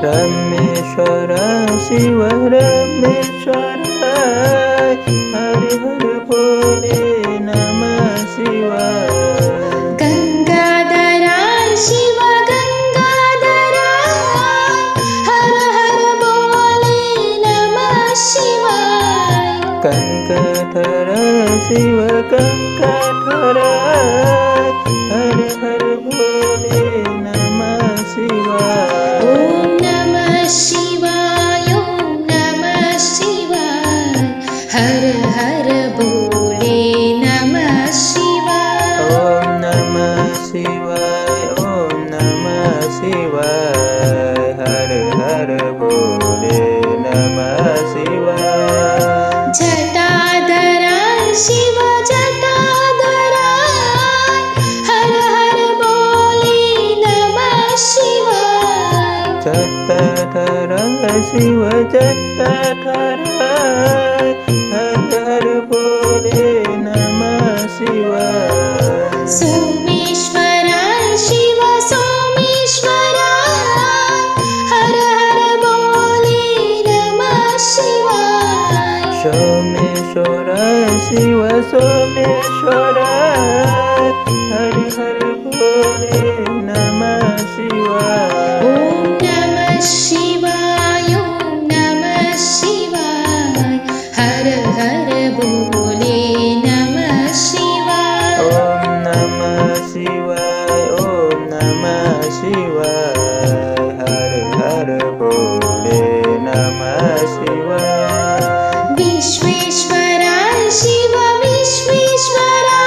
रमेश्वर शिव रमेश्वर हरि हर बोले नमः शिवाय। गंगाधरा शिव गंगाधरा हर हर बोले नमः शिवाय। गंगाधर शिव गंगाधर हर हर बोले नमः शिवाय। ओम नमः शिवाय ओम नमः शिवाय हर हर बोले नमः शिवाय। ओम नमः शिवाय ओम नमः शिवाय हर हर बोले नमः शिवाय। जटाधरा शिव जटाधरा हर हर बोले नमः शिवाय। जटाधर शिव जटाधर हर हर बोले नमः शिवाय। सोमेश्वरा शिव सोमेश्वरा हर हर बोले नमः शिवाय। सोमेश्वर शिव सोमेश्वर हर हर बोले नमः शिवाय। ओम नमः शिवाय ओम नमः शिवाय हर हर बोले नमः शिवाय। ओम नमः शिवाय ओम नमः शिवाय हर हर बोले नमः शिवाय। विश्वेश्वरा शिव विश्वेश्वरा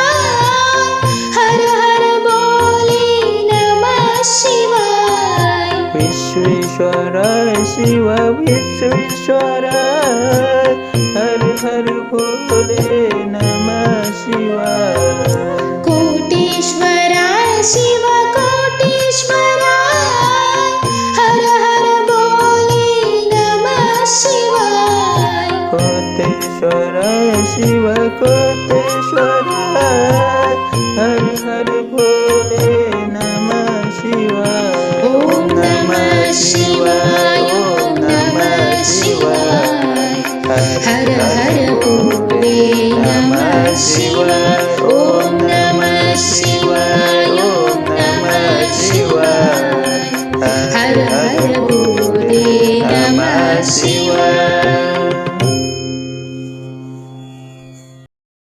हर हर बोले नमः शिवाय। विश्वेश्वर शिव विश्वेश्वर हर हर बोले नमः शिवाय। कोटेश्वरा शिव कोटेश्वरा हर हर बोले नमः शिवाय। कोटेश्वर शिव कोटेश्वर